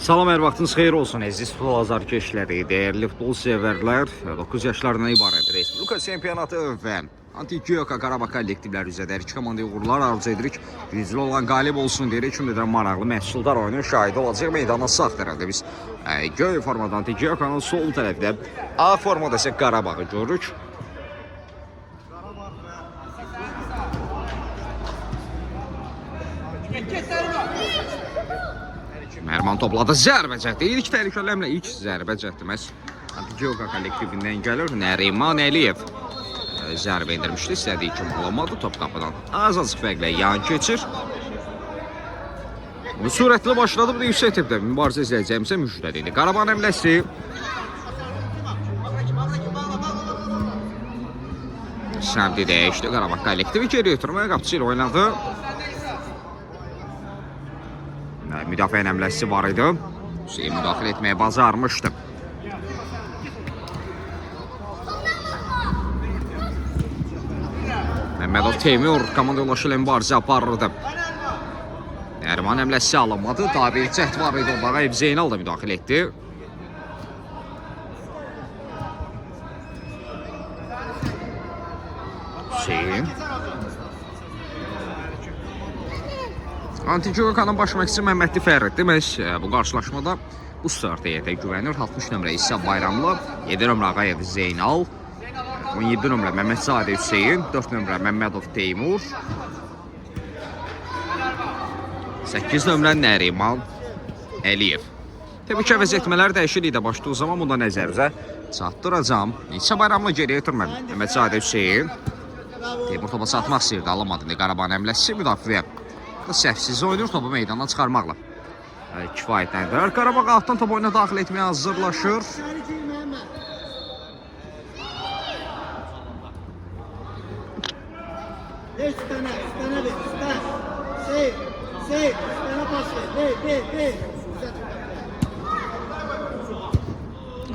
Salam, hər vaxtınız xeyir olsun əziz futbol azarkeşləri, dəyərli futbol sevərlər. 9 yaşlarından ibarət Respublika çempionatı və Antigiyoka Qarabağ kollektivləri üzrə iki komandaya uğurlar arzu edirik. Güclü olan qalib olsun deyirik. Şimdi də maraqlı məhsuldar oyunun şahidi olacaq. Meydana sağ tərəfdə biz göy formada Antigiyokanın sol tərəfdə ağ formada isə Qarabağı görürük. Mərman topladı, zərbə cəhdi. İlk təhlükələrlə ilk zərbə cəhdi məhz Antigiyoka kollektivindən gəlir. Nəriman Əliyev zərbə indirmişdi, istədiyi kimi alamadı. Top qapıdan az-azıq fərqlə yan keçir. Sürətli başladı, bu da yüksək tipdə mübarizə izləyəcəyimizə müjdədir. Qarabağın həmləsi səmti dəyişdi. Qarabağ kollektivi geri götürməyə qapıcı ilə oynadı. Müdafiə həmləsi var idi. Hüseyin müdaxilə etməyə bacarmışdı. Məmmədov Teymur komanda yoldaşı ilə mübarizə aparırdı. Nəriman həmləsi alınmadı. Davi cəhd var idi. Orada Ev Zeynal da müdaxilə etdi. Hüseyin. Antigiyokanın baş məqsədi Məmmədli Fərriddir. Məhz bu qarşılaşmada bu start heyətə güvənir. 60 nömrə İsa Bayramlı, 7 nömrə Ağayev Zeynal, 17 nömrə Məmmədzadə Hüseyin, 4 nömrə Məmmədov Teymur, 8 nömrə Nəriman Əliyev. Təbii ki, əvəz etmələr dəyişikliklə başladığı zaman bunda nəzərinizə çatdıracam. İsa Bayramlı geriyə ötürmədi. Məmmədzadə Hüseyin Teymur topa satmaq istəyirdi, alamadı. Qarabağın həmləsi müdafiə səhvsiz oynayır, topu meydana çıxarmaqla kifayətləndirir. Qarabağ altdan top oyuna daxil etməyə hazırlaşır.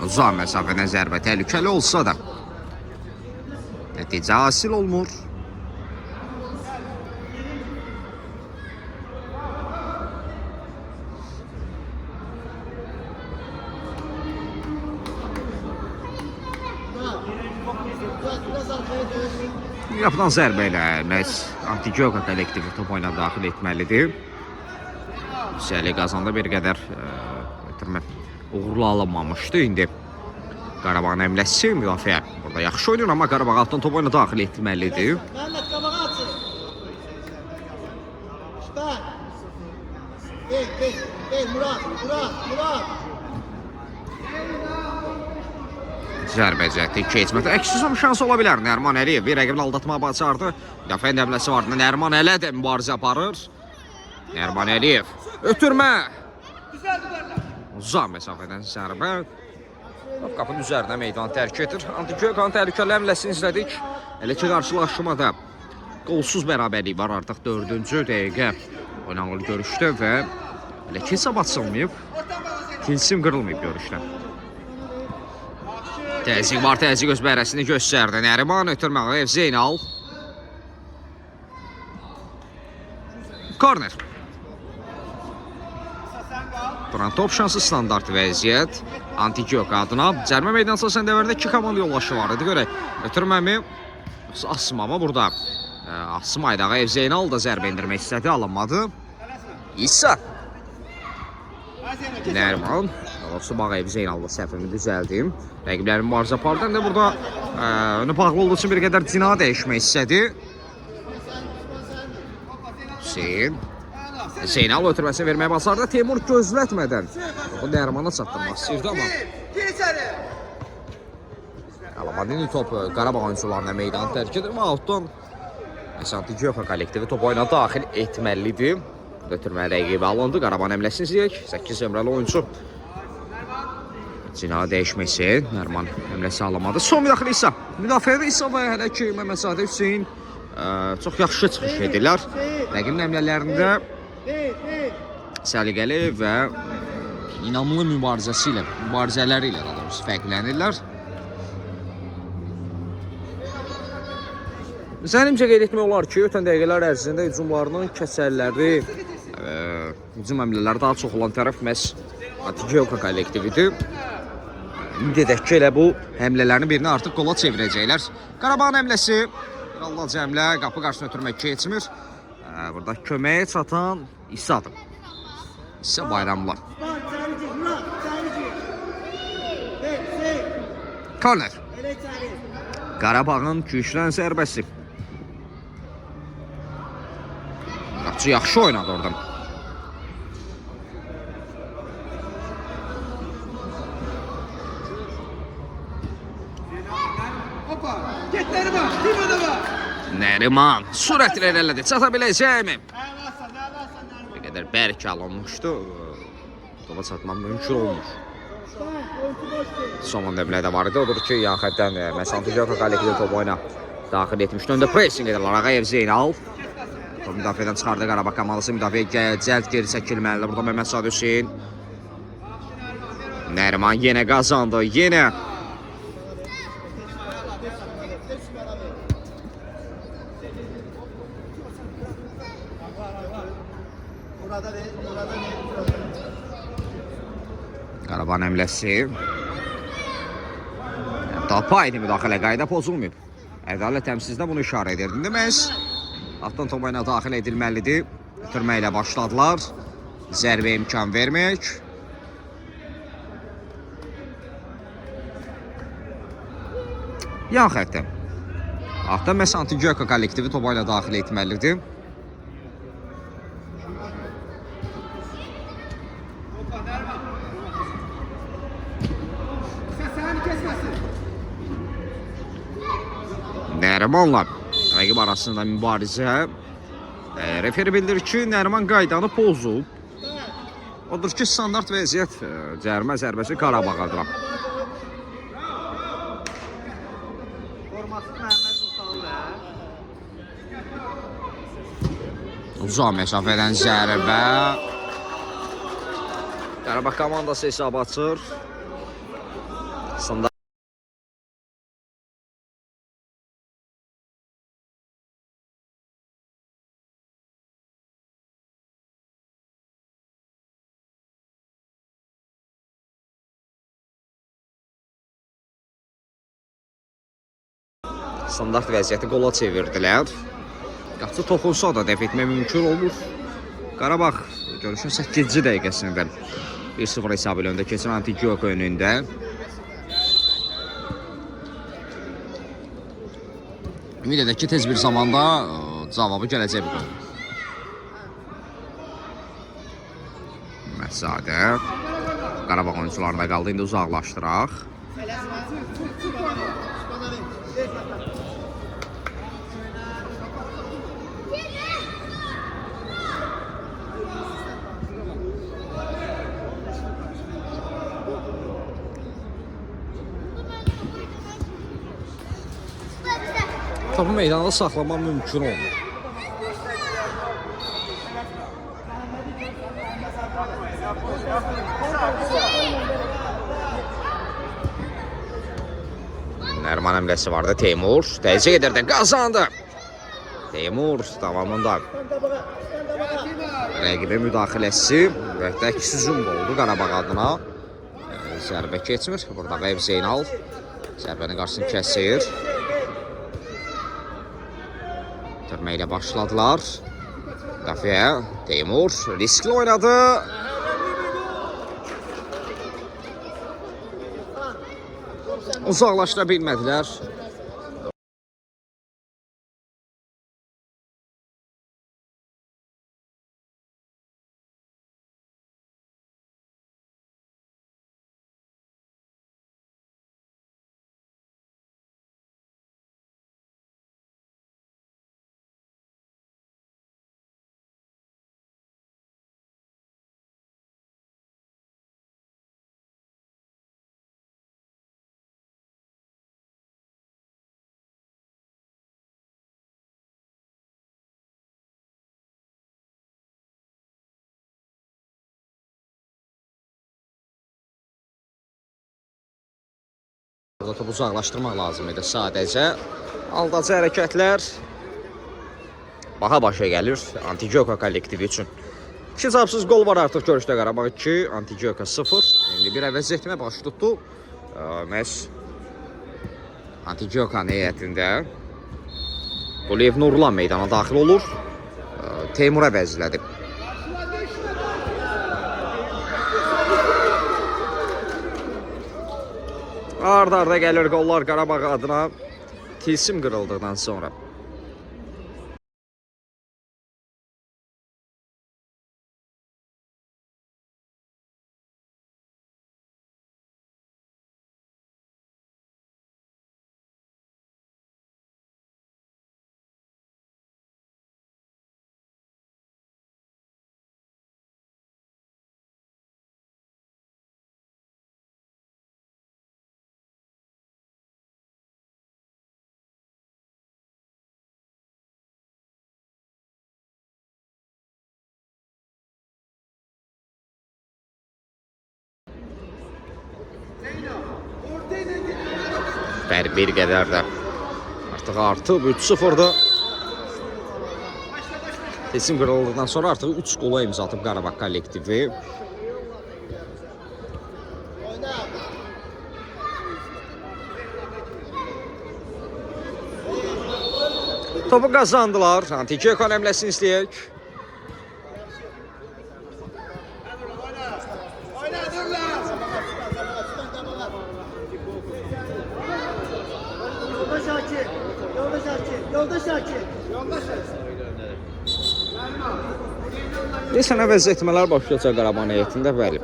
Uzaq məsafədən zərbə təhlükəli olsa da nəticə hasil olmur. Yapılan zərbə ilə məhz Antigiyoka kollektivi top oyuna daxil etməlidir. Hüseyli qazanda bir qədər uğurlu alınmamışdı. İndi Qarabağın həmləsi müdafiə burada yaxşı oynayır, amma Qarabağ altdan top oyuna daxil etməlidir. Məhəmməd qabağa açın. Süper. Murad. Zərbə cəhdi keçmədi. Əksizom şans ola bilər. Nəriman Əliyev bir rəqibini aldatmağa bacardı. Müdafiənin həmləsi vardı. Nəriman Əliyev də mübarizə aparır. Nəriman Əliyev ötürmə. Uzaq məsafədən zərbə. Qapının üzərinə meydan tərk edir. Antigiyokanın təhlükəli həmləsini izlədik. Elə ki, qarşılaşmada qolsuz bərabərlik var artıq 4-cü dəqiqə oynanılı görüşdə və elə ki, hesab açılmayıb. Kilsim qırılmayıb görüşdə. Təzyiq var, təzyiq öz bərəsini göstərdi. Nəriman ötürməyə Ev Zeynal. Korner. Duran top şansı standart vəziyyət. Antigiyoka adına. Cərmə meydan əsasən dəvərdə 2 komanda yoldaşı var idi. Görək, ötürməmi Asmama burada. Asmaydı. Ev Zeynal da zərbə indirmək istədi, alınmadı. İsa. Nəriman. Ev Zeynal'da səhvimi düzəldim. Rəqiblərin mübarizə apardı. İndi burada önü bağlı olduğu üçün bir qədər cina dəyişmək istədi. Hüseyin. Zeynal ötürməsini verməyə basardı. Teymur gözlətmədən bu Nərimana çatdırmaq istəyirdi, amma alamadığını top Qarabağ oyuncularına meydanı tərk edir. Outdan Antigiyoka kollektivi top oyuna daxil etməlidir. Ötürmə rəqibi alındı. Qarabağın həmləsini izləyək. 8 nömrəli oyuncu cina dəyişməsi. Nəriman həmləsi alamadı. Son müdaxilə İsa. Müdafiədə İsa və hələ ki Məmmədzadə Hüseyin çox yaxşı çıxış edirlər. Rəqibin həmlələrində səliqəli və inanımlı mübarizələri ilə fərqlənirlər. Zənimcə qeyd etmək olar ki, ötən dəqiqələr ərzində hücumlarının kəsərləri, hücum əmlələri daha çox olan tərəf məhz Antioquia kollektividir. Ümid edək ki, elə bu həmlələrin birini artıq qola çevirəcəklər. Qarabağın həmləsi Allac həmlə qapı qarşısına ötürmək keçmir. Burada köməyə çatan İsadır. İsa Bayramlar. Korner. Qarabağın güclən zərbəsi. Qapçı yaxşı oynadı oradan. Nəriman sürətlə irəlilədi. Çata biləcəkmi? Bir qədər bərk alınmışdı. Topa çatmaq mümkün olmuş. Son dəmlədə var idi. Odur ki, yan xətdən Antioquia kollektivi top oyuna daxil etmişdi. Öndə pressing edirlər. Ağayev Zeynal. Top müdafiədən çıxardı Qarabağ komandısı. Müdafiə cəld geri çəkilməlidir. Burada Məhəmməd Sadi Hüseyin. Nəriman yenə qazandı. Yenə. Qarabağın həmləsi. Topa aid müdaxilə qayda pozulmayıb. Ədalət təmsilində bunu işarə edirdi. Demək, altdan topa ilə daxil edilməlidir. Ötürməklə başladılar. Zərbə imkan vermək. Yan xəttə. Altdan məhz Antioquia kollektivi topa ilə daxil etməlidir. Nərimanla rəqib arasında mübarizə. Referi bildirir ki, Nəriman qaydanı pozub. Odur ki, standart vəziyyət cərimə zərbəsi Qarabağa-dır. Uzaq məsafədən zərbə. Qarabağ komandası hesab açır. Standart standart vəziyyəti qola çevirdilər. Qapçı toxunsa da dəf etmək mümkün olur. Qarabağ görüşün 8-ci dəqiqəsində 1-0 hesabı ilə öndə keçən Antioquia önündə. Ümid edək ki, tez bir zamanda cavabı gələcək bu qol. Məhzadə Qarabağ oyuncularında qaldı, indi uzaqlaşdıraq. Topu meydanda saxlamaq mümkün olmur. Nəriman həmləsi vardı. Teymur təzyiq edirdi. Qazandı. Teymur davamında rəqibə müdaxiləsi və əks hücum oldu Qarabağ adına. Zərbə keçmir. Burada Ağayev Zeynal zərbənin qarşısını kəsir. Törməklə başladılar. Müdafiə Teymur riskli oynadı. Uzaqlaşdıra bilmədilər. Burada topu uzaqlaşdırmaq lazım idi sadəcə. Aldacı hərəkətlər baha başa gəlir Antioquia kollektivi üçün. İki cavabsız gol var artıq görüşdə Qarabağ 2, Antigioka 0. İndi bir əvəz etmə baş tutdu. Məhz Antigioka heyətində Quliyev Nurlan meydana daxil olur. Teymur əvəzlədi. Arda gəlir qollar Qarabağ adına tilsim qırıldıqdan sonra. Bir qədər də artıq artıb 3-0'da tilsim qırıldıqdan sonra artıq 3 qola imza atıb Qarabağ kollektivi. Topu qazandılar. Antigioka həmləsini istəyək. Deyəsən əvəz etmələr başlayacaq Qarabağ heyətində, bəli.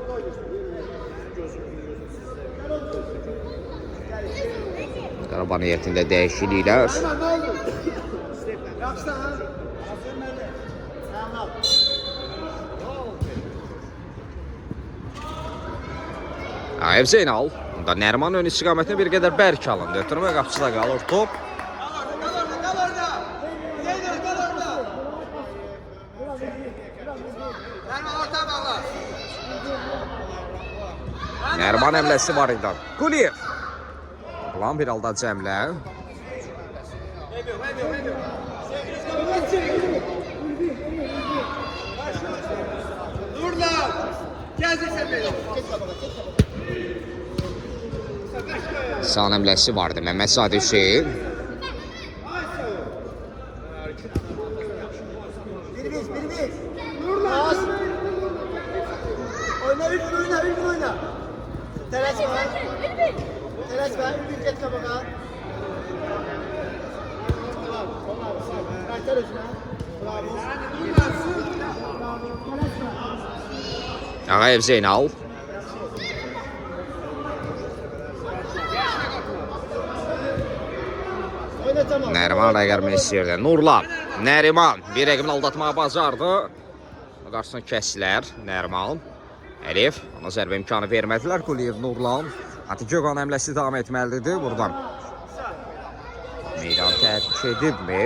Qarabağ heyətində dəyişikliklər. Ayıb Zeynal. Bunda Nəriman ön istiqamətində bir qədər bərk alındı. Ötürmə qapıçıda qalır top. Nəriman əmləsi var idi. Quliyev. Plan bir halda cəmlə. Sağ əmləsi vardı. Məhəmməd Sadi Hüseyin. Oyna. Teres var. Ülbün geç kabağa. Kaçtar üstüne. Ağayev Zeynal. Nəriman rəqərmək istəyirdi. Nurlan. Nəriman bir rəqimini aldatmağa bacardı. Qarşısını kəsdilər Nəriman. Əlif, ona zərbə imkanı vermədilər. Quliyev Nurlan. Antigioka həmləsi davam etməlidir buradan. Meydan tərk edibmi?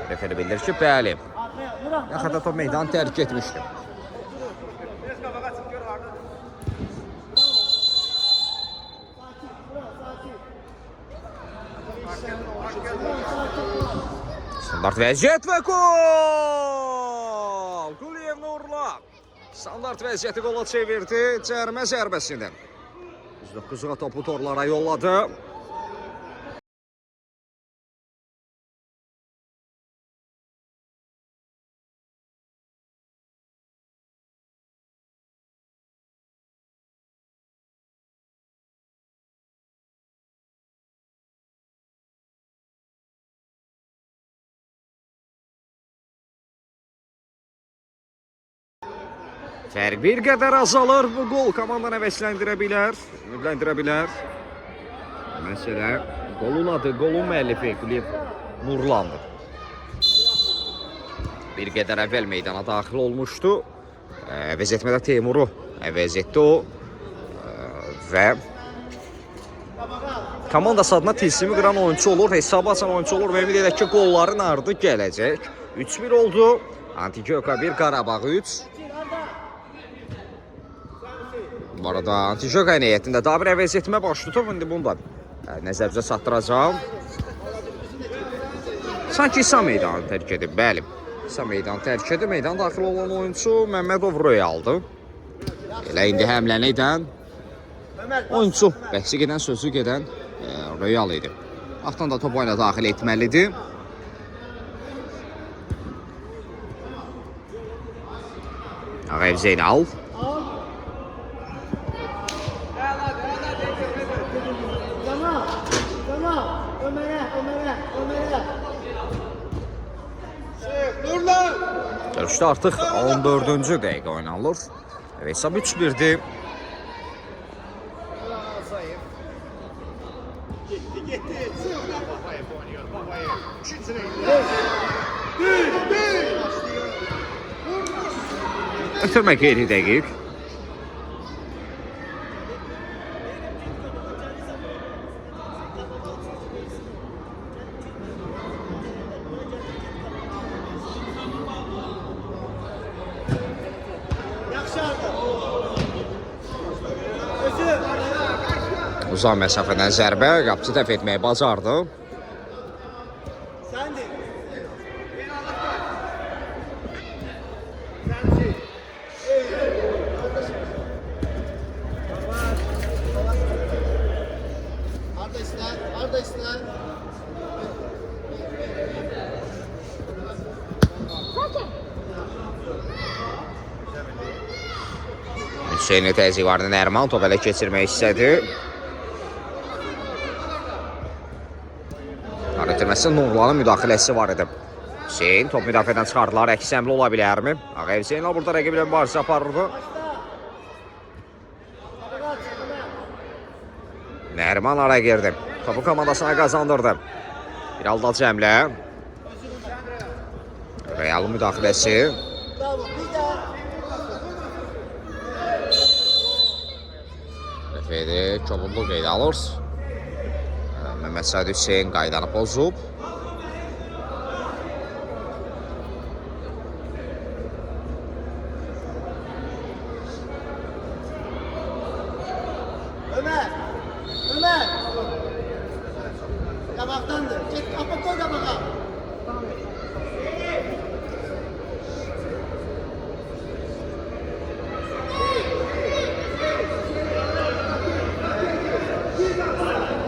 Referi bildirir ki, bəli. Yaxada top meydan tərk etmişdi. Standart vəziyyət və gol! Quliyev Nurlan. Standart vəziyyəti qola çevirdi cərimə zərbəsindən. 109'a topu torlara yolladı. Fərq bir qədər azalır. Bu gol komandanı həvəsləndirə bilər. Məsələ golun adı, golun müəllifi Quliyev Nurlandır. Bir qədər əvvəl meydana daxil olmuşdu. Əvəz etmədə Teymuru əvəz etdi o. Və komandası adına tilsimi qıran oyuncu olur, hesabı açan oyuncu olur və ümid edək ki, qolların ardı gələcək. 3-1 oldu. Antigioka 1, Qarabağ 3. Bu arada Antigioka heyətində daha bir əvəz etmə baş tutub. İndi bunu da nəzərimizə çatdıracağam. Sanki İsa meydanı tərk edib, bəli. İsa meydan tərk edir. Meydan daxil olan oyuncu Məmmədov Royaldır. Elə indi həmləni edən oyuncu, bəhsi gedən, sözü gedən Royal idi. Vaxtdan da top oyuna daxil etməlidir. Ağayev Zeynal. Görüşdə artıq 14-cü dəqiqə oynanılır. Hesab 3-1'dir. Ötürmə qeyri dəqiq. Uzaq məsafədən zərbə, qapıcı dəf etməyi bacardı. Hüseyni təzyiq vardı, Nərman top ələ keçirmək istədi. Itirməsi Nurlanın müdaxiləsi var idi. Hüseyin top müdafiədən çıxardılar. Əksəmli ola bilərmi? Ağayev Zeynal burada rəqiblə mübarizə aparırdı. Nərman ara girdi. Topu komandasına qazandırdı. Bir alda Cəmlə. Real'ın müdaxiləsi. Referi kobulluq qeydə alır. Məhəmməd Sadi Hüseyin qaydanı pozub. Ömer! Qabaqdandır. Get, qapı qoy qabağa.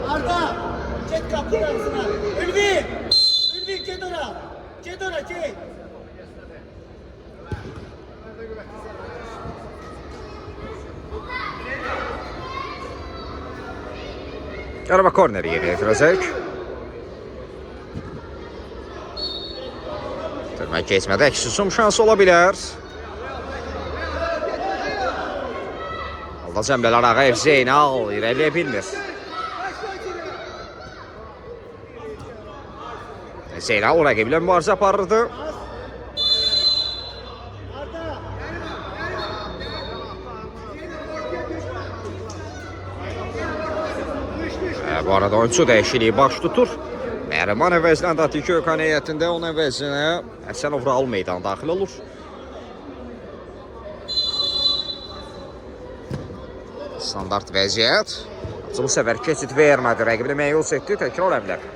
Arda! Get kapının arasına. Ülvi! Get ora! Get! Qarabağ korneri yerinə yetirəcək. Törmə keçmədə əksüsum şansı ola bilər. Alda Cəmlələr Ağayev Zeynal irəliyə bilmir. Zeynal rəqiblə mübarizə aparırdı. Bu arada oyuncu dəyişikliyi baş tutur. Nərman əvəzinə Datiki Ökan heyətində, onun əvəzinə Həsənov Raul meydana daxil olur. Standart vəziyyət. Bu səfər keçid vermədi, rəqibini məyus etdi, təkrar əmlər.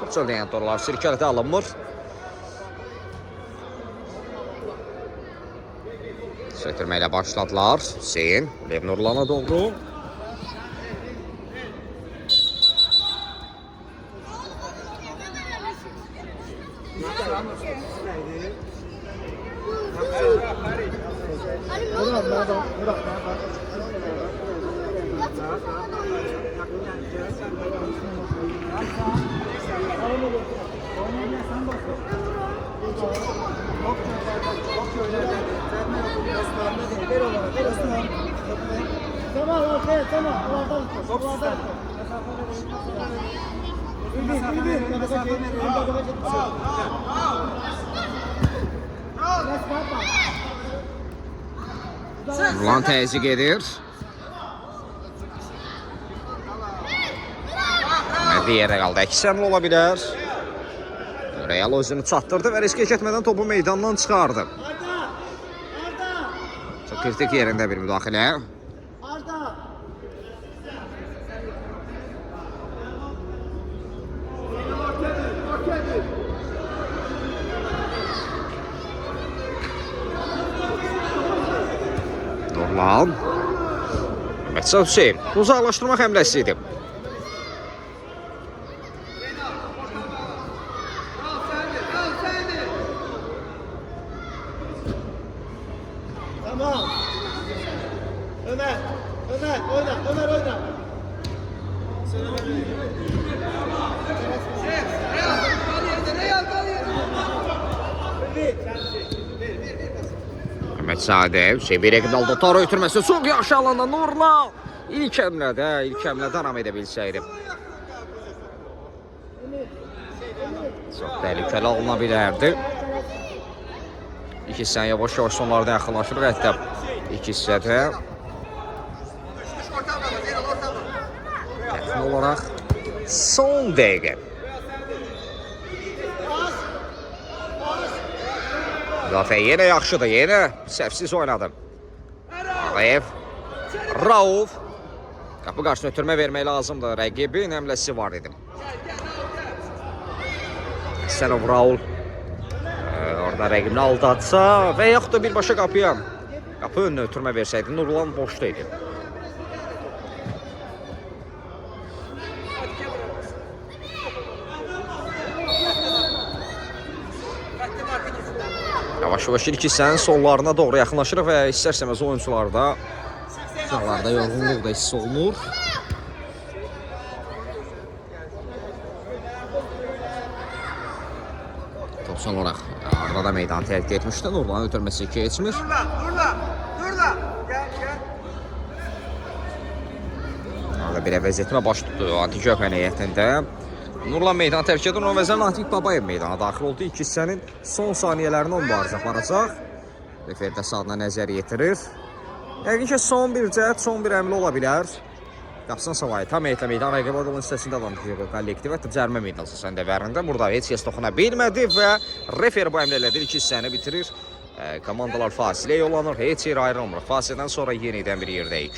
Çox deyən torlar sirkəlidə alınmır. Sötürməklə başladılar. Hüseyin, Lev Nurlana doğru. Nurlan təzyiq edir. Bir yerə qaldı. Əksəmli ola bilər. Real özünü çatdırdı və riskə getmədən topu meydandan çıxardı. Çox kritik yerində bir müdaxilə. Nurlan. Məhsəd Hüseyin uzaqlaşdırmaq həmləsi idi. Tamam. Ömer. Ömer oyna. Ömer oyna. Mehmet Sadev, Şebirek dalda Taro ötürməsi çok yaxşı alanda Nurlan. İlk əmlədə davam edə bilsəydi. Çox təhlükəli alına bilərdi. İki hissənin yavaş-yavaş sonlarda yaxınlaşır. Hətta iki hissədə yaxın olaraq son dəqiqə. Müdafiə yenə yaxşıdır, yenə səhvsiz oynadı. Ağayev, Rauf. Qapı qarşısına ötürmə vermək lazımdır. Rəqibin həmləsi var idi. Sənov Raul orada rəqibini aldatsa və yaxud da birbaşa qapıya qapı önünə ötürmə versəydi, Nurlan boşda idi. Yavaş-yavaş ilk hissənin sonlarına doğru yaxınlaşırıq və istərsəməz oyuncularda yorğunluq da hiss olunur. Son olaraq Arda da meydanı tərk etmişdi. Nurlanın ötürməsi keçmir. Nurla. Gəl. Arda bir əvəziyetmə baş tutdu Antik Gökhan heyətində. Nurlan meydanı tərk edir. Onun vəzirən Antik Babayev meydana daxil oldu. İlk hissənin son saniyələrini mübarizə aparacaq. Referdə saatına nəzər yetirir. Yəqin ki, son bir cəhət, son bir əmli ola bilər. Qapısına savayı tam heyətlə meydan rəqib olan hissəsində Antik Gökhan kollektiv hətta cərmə meydanı səndəvərində. Burada heç kəs toxuna bilmədi və refer bu əmlələrdə ilk hissəni bitirir. Komandalar fasilə yollanır. Heç yer ayrılmır. Fasilədən sonra yenidən bir yerdəyik.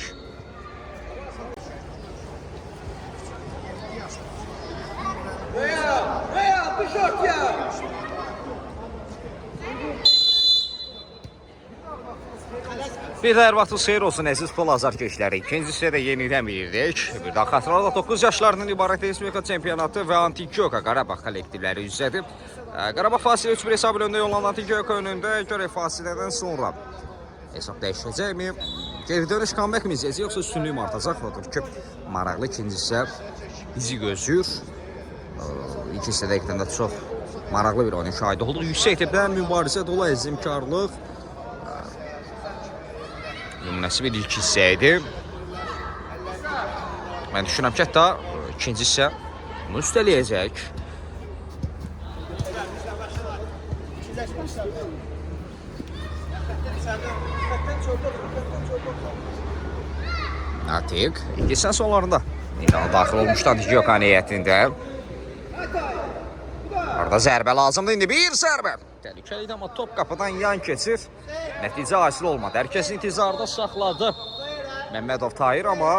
Bir də hər vaxtınız xeyir olsun əziz futbol azarkeşləri. İkinci hissədə yenidən bilirdik. Bir daha xatırlarla 9 yaşlarının ibarət Respublika çempionatı və Antik Gökhan Qarabağ kollektivləri üzrədir. Qarabağ fasilə 3-1 hesabı önündə yollanan Antik Gökhan önündə görək fasilədən sonra hesab dəyişəcəkmi? Geri dönüş comeback mi izləyəcək yoxsa üstünlüyü mü artacaq? Odur ki, maraqlı ikinci hissə bizi gözləyir. İlk hissədə həqiqətən də çox maraqlı bir oyun şahidi olduq. Yüksək tipdən mübarizə dolu əzimkarlıq. Nümunəsi bir ilk hissə idi. Mən düşünürəm ki, hətta ikinci hissə bunu üstələyəcək. Atik, ilk hissə sonlarında meydana daxil olmuşdu Antik Gökhan heyətində. Orada zərbə lazımdır, indi bir zərbə. Təhlükəli idi, amma top qapıdan yan keçir. Nəticə hasil olmadı. Hər kəs intizarda saxladı Məmmədov Tahir, amma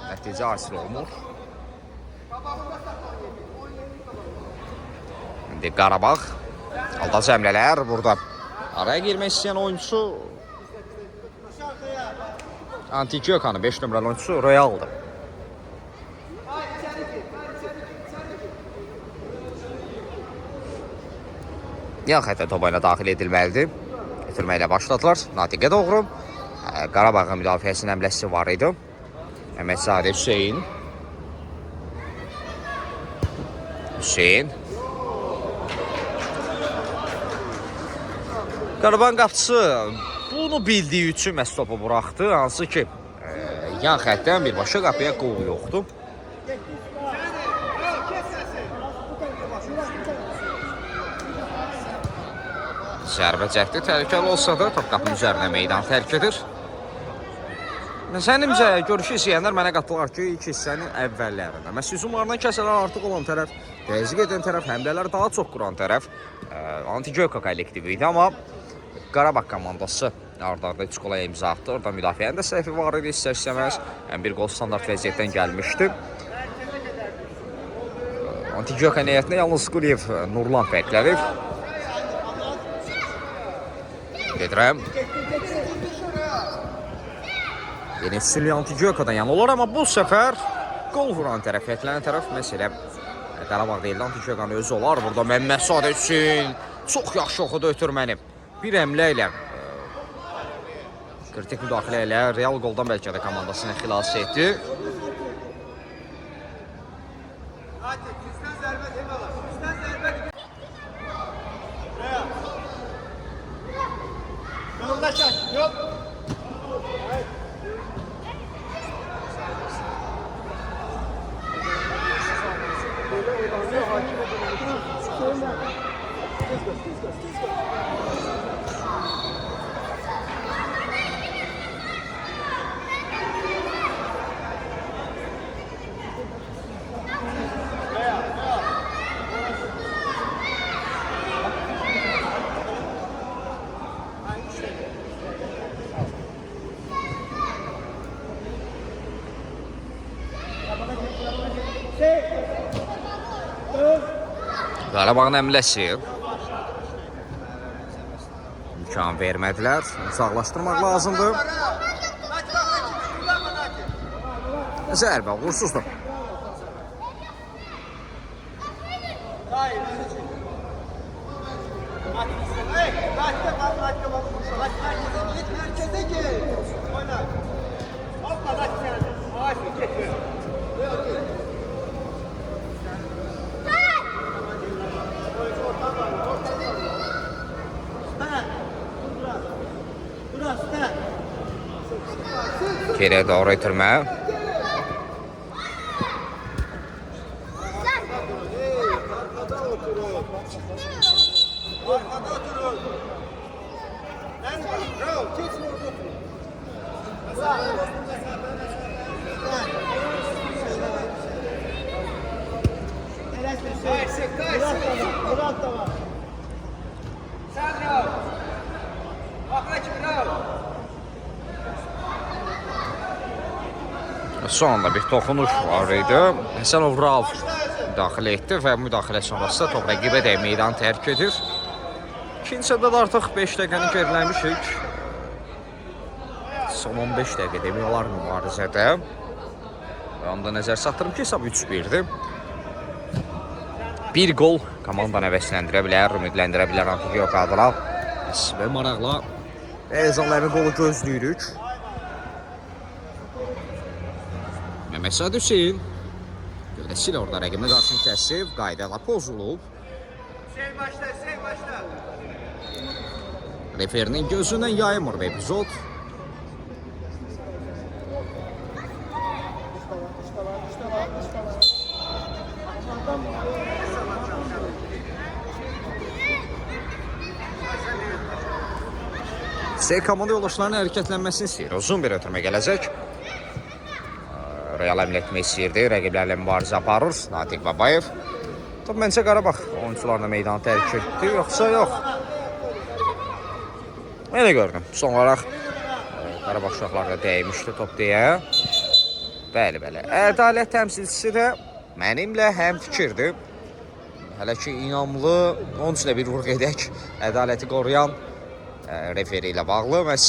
nəticə hasil olmur. İndi Qarabağ alda cəmlələr burada. Araya girmək istəyən oyuncusu Antik Gökhan'ın 5 nömrəli oyuncusu Royal'dır. Yan xəttə topa ilə daxil edilməlidir. Götürməklə başladılar. Natiqə doğru. Qarabağın müdafiəsinin əmləsi var idi. Mehmet Sadev Hüseyin. Qarabağın qapısı bunu bildiyi üçün məhz topu buraxdı. Hansı ki, yan xəttdən birbaşa qapıya qol yoxdur. Zərbə cəhdi təhlükəli olsa da top qapının üzərinə meydan tərk edir. Zənnimcə görüşü izləyənlər mənə qatılar ki, ilk hissənin əvvəllərində məhz hücumlarından kəsələr artıq olan tərəf, təzyiq edən tərəf, həmlələr daha çox quran tərəf Antik Gökhan kollektivi idi, amma Qarabağ komandası arda-arda 3 qola imza atdı. Orada müdafiənin də səhvi var idi, istər-istəməz. Bir qol standart vəziyyətdən gəlmişdi. Antik Gökhan heyətində yalnız Quliyev, Nurlan fərqlənir. Gedirəm. Yeni üstünlüğü Antidiokadan yana olar, amma bu səfər qol vuran tərəf, yetlənən tərəf məsələ Qarabağ deyil, Antidiokanın özü olar. Burada Məmməd Sadə Hüseyn çox yaxşı oxudu ötürməni. Bir əmlə ilə kritik müdaxilə ilə Real qoldan bəlkə də komandasını xilas etdi. Yok. Qarabağın əmləsi imkan vermədilər. Uzaqlaşdırmaq lazımdır. Zərbə uğursuzdur. Geriye doğru itirmə. Murat da var. Son anda bir toxunuş var idi. Həsənov Rauf müdaxilə etdi və müdaxilə sonrası top rəqibə də meydan tərk edir. İkinci səbədə də artıq 5 dəqiqəni geriləmişik. Son 15 dəqiqə demək olar mübarizədə. Onda nəzər satdırım ki, hesab 3-1-dir. Bir gol komandanı həvəsləndirə bilər, ümidləndirə bilər Antidioka adına. Və maraqla Ezanların qolu gözləyirik. Məmməd Sadə Hüseyn gövdəsilə orada rəqibinə qarşını kəsib, qaydala pozulub. Referinin gözündən yaymır bu epizod. Komanda yoldaşlarının hərəkətlənməsini istəyir. Uzun bir ötürmə gələcək. Real əml etmək istəyirdi. Rəqiblərlə mübarizə aparır. Natiq Babayev. Top məncə Qarabağ oyuncularına meydanı tərk etdi. Yoxsa yox. Elə gördüm. Son olaraq Qarabağ uşaqlarına dəymişdi top deyə. Bəli, bəli. Ədalət təmsilçisi də mənimlə həm fikirdir. Hələ ki inamlı, onun üçün də bir vurğu edək. Ədaləti qoruyan referi ilə bağlı məhz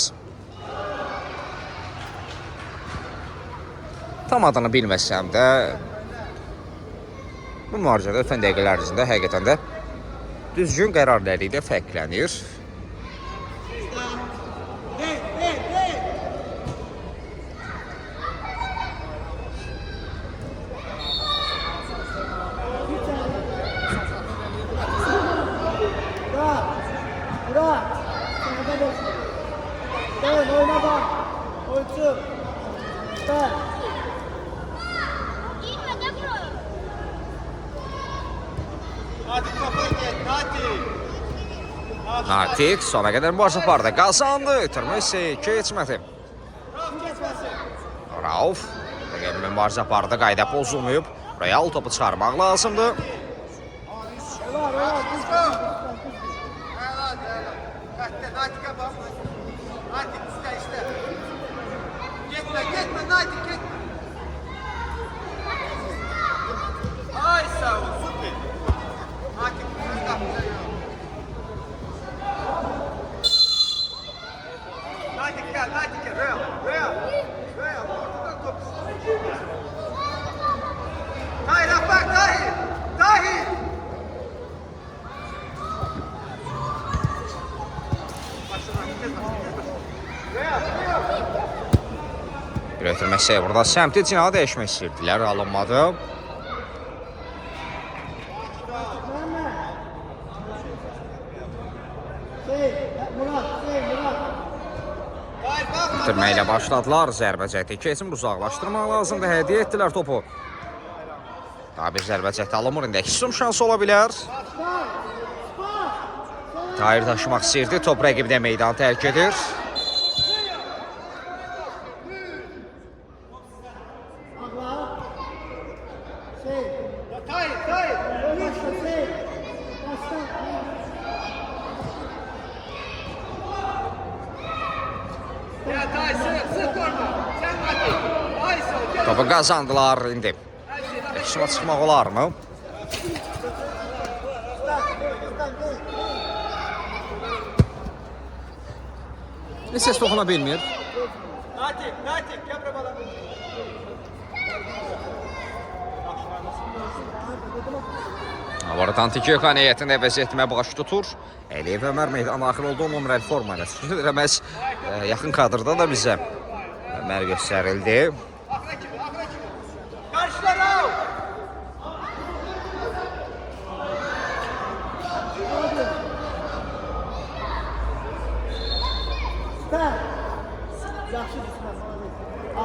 tam adını bilməsəm də bu mübarizədə ötən dəqiqələr ərzində həqiqətən də düzgün qərarları ilə fərqlənir. Oyna bak. Oyuncu. Natiq sona qədər mübarizə apardı. Qazandı. Ötürməsi keçmədi. Rauf rəqibinə mübarizə apardı. Qayda pozulmayıb. Real topu çıxarmaq lazımdır. Gitme Natik gitme. Ay sağ ol süper. Natik Natik gel Real. Tahir bak Tahir. Tahir. Bir ötürməsi burada səmti cinahı dəyişmək istəyirdilər, alınmadı. Ötürməklə başladılar, zərbə cəhdi keçin, uzaqlaşdırmaq lazımdır, hədiyyə etdilər topu. Daha bir zərbə cəhdi alınmır, indi Hüsum şansı ola bilər. Tahir daşımaq istəyirdi, top rəqibdə meydanı tərk edir. Topu qazandılar indi. Hüsuma çıxmaq olar mı? Ses toxuna bilmir. Natik, gel buraya bana. Avara Antikiyoko heyətində əvəz etməyə baş tutur. Əliyev Ömər meydan daxil oldu, nömrəli formayla. Məhz yaxın kadrda da bizə Ömər göstərildi. Karşılara!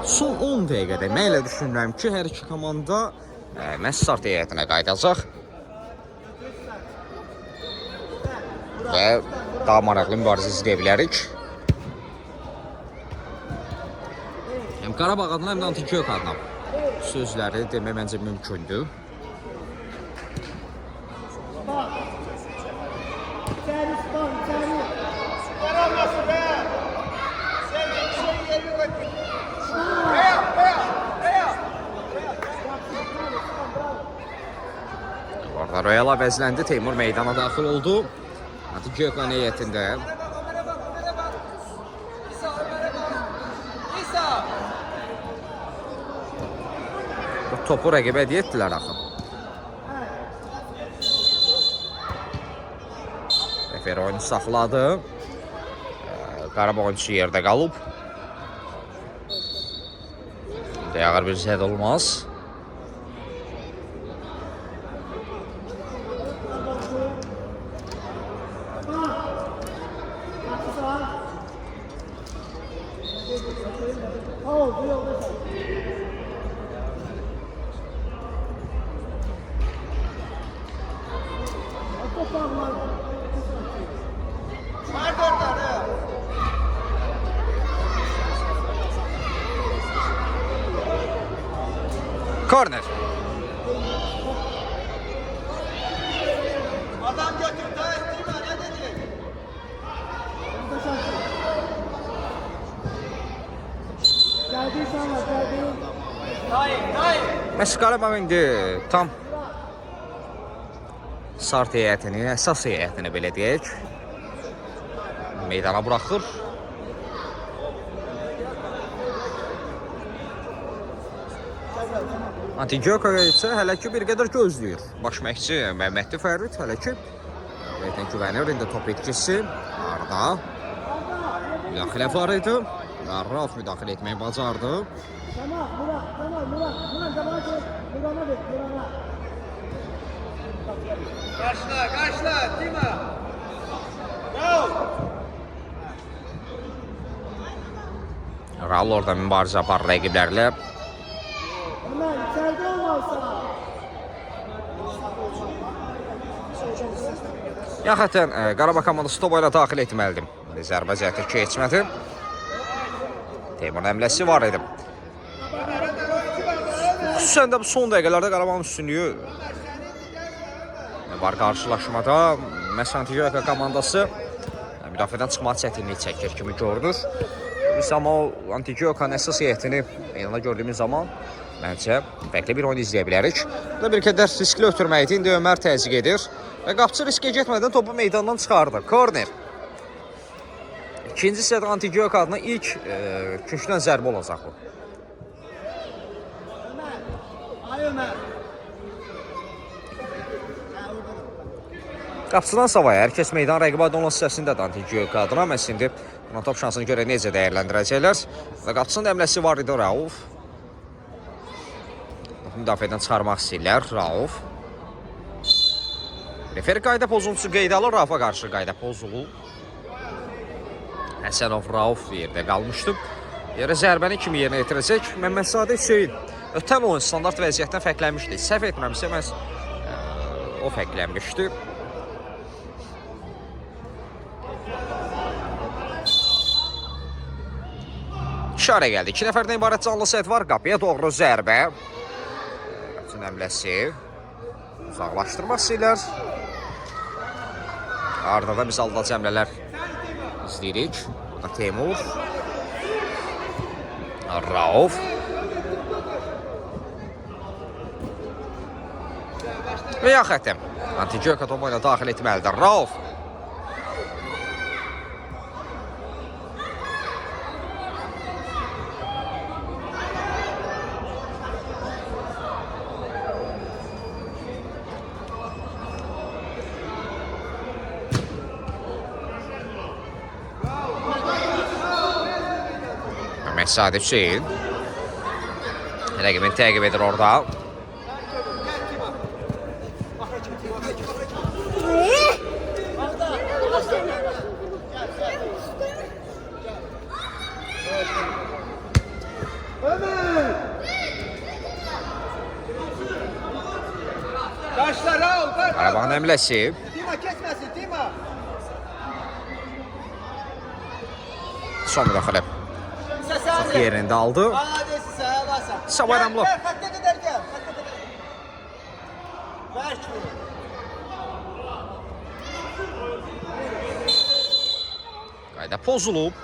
Son 10 dəqiqədə mən elə düşünürəm ki, hər iki komanda məhz start heyətinə qayıdacaq. Və daha maraqlı mübarizə izləyə bilərik. Həm Qarabağ adına, həm də Antikiyoko adına sözləri demək məncə mümkündür. Yaramazsın be! Sen yerini koy. Orada Royal əvəzləndi, Teymur meydana daxil oldu. Antikiyoko heyətində. Topu rəqibə hədiyyə etdilər axı. Referi oyunu saxladı. Qarabağ oyuncusu yerdə qalıb. Dəqiq bir zəd olmaz. Korner. Adam götür, daha ettirme, ne dedi? Geldi sana, geldi. Hayır. Məhz Qarabağ indi tam start heyətini, əsas heyətini belə deyək, meydana buraxır. Antikiyoko isə hələ ki bir qədər gözləyir. Baş məşqçi Məhmədli Fərid hələ ki güvənir. İndi top etkisi Arda. Müdaxilə var idi. Rauf müdaxilə etməyi bacardı. Karşıla, Dima. Bravo. Ral orada mübarizə apar rəqiblərlə. Yaxətən Qarabağ komandası topa ilə daxil etməlidir. Zərbə cəhdi keçmədi. Teymur əmləsi var idi. Xüsusən də bu son dəqiqələrdə Qarabağın üstünlüyü var qarşılaşmada. Məhz Antikiyoko komandası müdafiədən çıxmaq çətinlik çəkir kimi görünür. Biz amma Antikiyokonun əsas heyətini meydana gördüyümüz zaman məncə fərqli bir oyun izləyə bilərik. Burada bir qədər riskli ötürmək idi. İndi Ömər təzyiq edir. Və qapçı riskə getmədən topu meydandan çıxardı. Korner. İkinci hissədə Antikiyoko adına ilk küncdən zərbə olacaq bu. Ömer. Qapısından savaya hər kəs meydan rəqibət olan hissəsində Dantigiyo qadına. Məhz indi buna top şansını görə necə dəyərləndirəcəklər. Və qapısının əmləsi var idi Rauf. Müdafiədən çıxarmaq istəyirlər Rauf. Referi qayda pozuntusu qeydə alır. Raufa qarşı qayda pozulub. Həsənov Rauf yerdə qalmışdı. Yerə zərbəni kimi yerinə yetirəcək. Məmmədzadə Hüseyin ötən oyun standart vəziyyətdən fərqlənmişdi. Səhv etmirəmsə məhz o fərqlənmişdi. İşarə gəldi. 2 nəfərdən ibarət canlı set var. Qapıya doğru zərbə. Qapının əmləsi. Uzaqlaşdırmaq istəyirlər. Ardında biz aldıcı əmlələr izləyirik. Burada Teymur. Rauf. Və ya xətəm. Dantigiyo topu ilə daxil etməlidir. Rauf. Məmmədzadə Hüseyin rəqibini təqib edir orada. Başla Raul. Qarabağın əmləsi. Dima kesməsin, Dima. Son müdaxilə. Yerində aldı. Sabayramlı. Xəttə qədər gəl. Bərk vur. Qayda pozulub.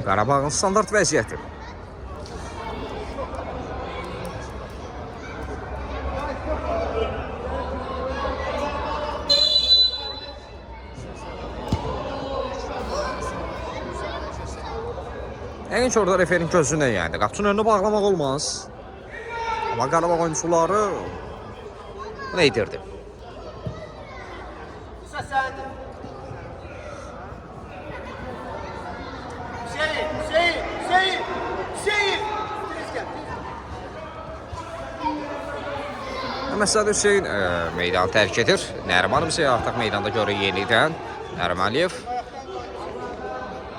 Qarabağın standart vəziyyəti. Ən orada referin gözünə yəni. Qapısının önünü bağlamaq olmaz. Amma Qarabağ oyuncuları bunu edirdi. Məmmədzadə Hüseyin meydanı tərk edir. Nərimanov isə artıq meydanda görür yenidən. Nəriməliyev.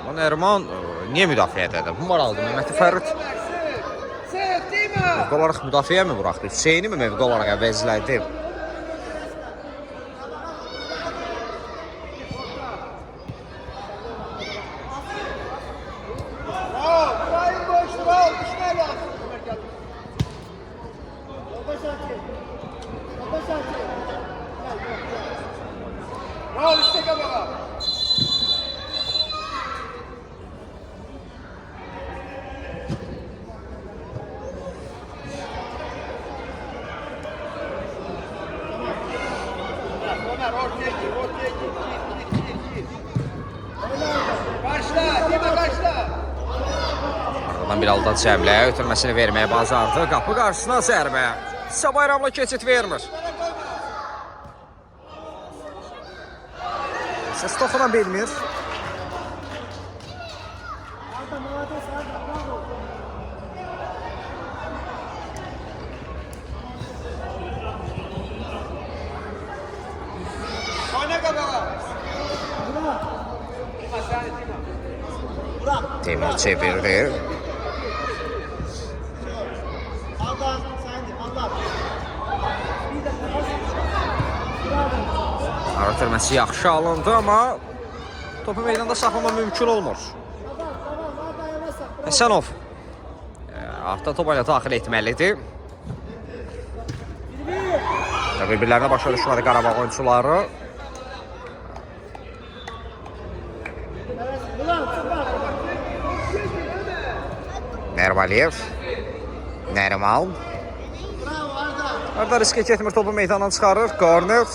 Amma Nəriman niyə müdafiədədir? Bu maraqlıdır. Mehmet Fərid mövqe olaraq müdafiəyə mi buraxdı? Hüseyni mi mövqe olaraq əvəzlədi? Raul üstte kabağa. Ömer ortaya gir. Başla, Dima başla. Aradan bir aldan cəmlə ötürməsini verməyə bacardı. Qapı qarşısına zərbə. Sabayramlı keçid vermir. Səs toxuna bilmir. Oyna kabağa. Teymur çevirdi. Ara ötürməsi yaxşı alındı, amma topu meydanda saxlama mümkün olmur. Həsənov artıq topa ilə daxil etməlidir. Bir-birlərinə başa düşmədi Qarabağ oyuncuları. Nəriməliyev. Nərimal. Arda riskə getmir, topu meydandan çıxarır. Corner.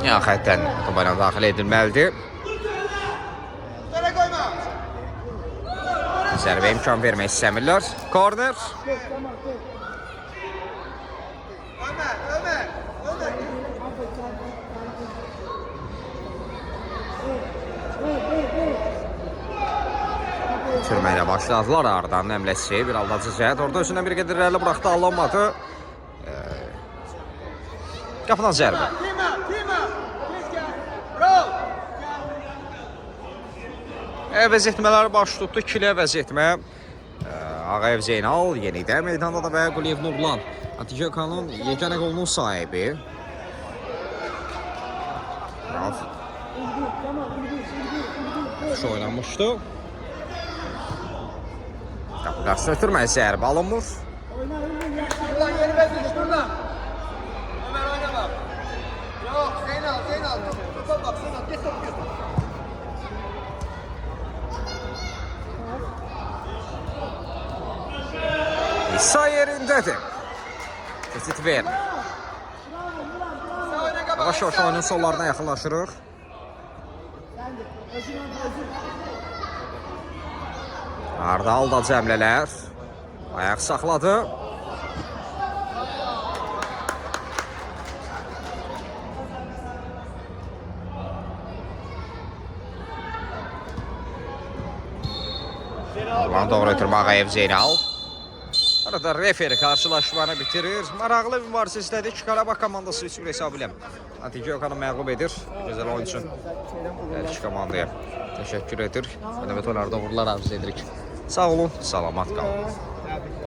Yan xəttdən topa daxil edilməlidir. Zərbə imkan vermək istəmirlər. Corner. Sürməyə başladılar Ardanın əmləsi, bir aldadıcı cəhət. Orada özündən bir qədər irəli buraxdı, alınmadı. Qapıdan zərbə. Əvəz etmələri baş tutdu, ikili əvəz etmə. Ağayev Zeynal yenidən meydanda da və Quliyev Nurlan. Atiqəkanın yeganə qolunun sahibi. Şu oynamışdı. Qapı qarşısına ötürməyə zərbə alınmır. Ulan yeni bezmiş buradan. Ömer oynama. Yok Zeynal. Topa bak Zeynal. Geç topu götür. İsa yerindədir. Keçid ver. Yavaş-yavaş oyunun sonlarına yaxınlaşırıq. Arda aldadıcı həmlələr. Ayaq saxladı. Olan doğru ötürmə Ağayev Zeynal. Arada referi karşılaşmanı bitirir. Maraqlı bir mübarizə izlədik. Qarabağ komandası 3-1 hesabı ilə Atiqəkanı məğlub edir. Gözəl oyun üçün hər iki komandaya təşəkkür edir. Növbəti oyunlarda uğurlar arzu edirik. Sağ olun, salamat qalın.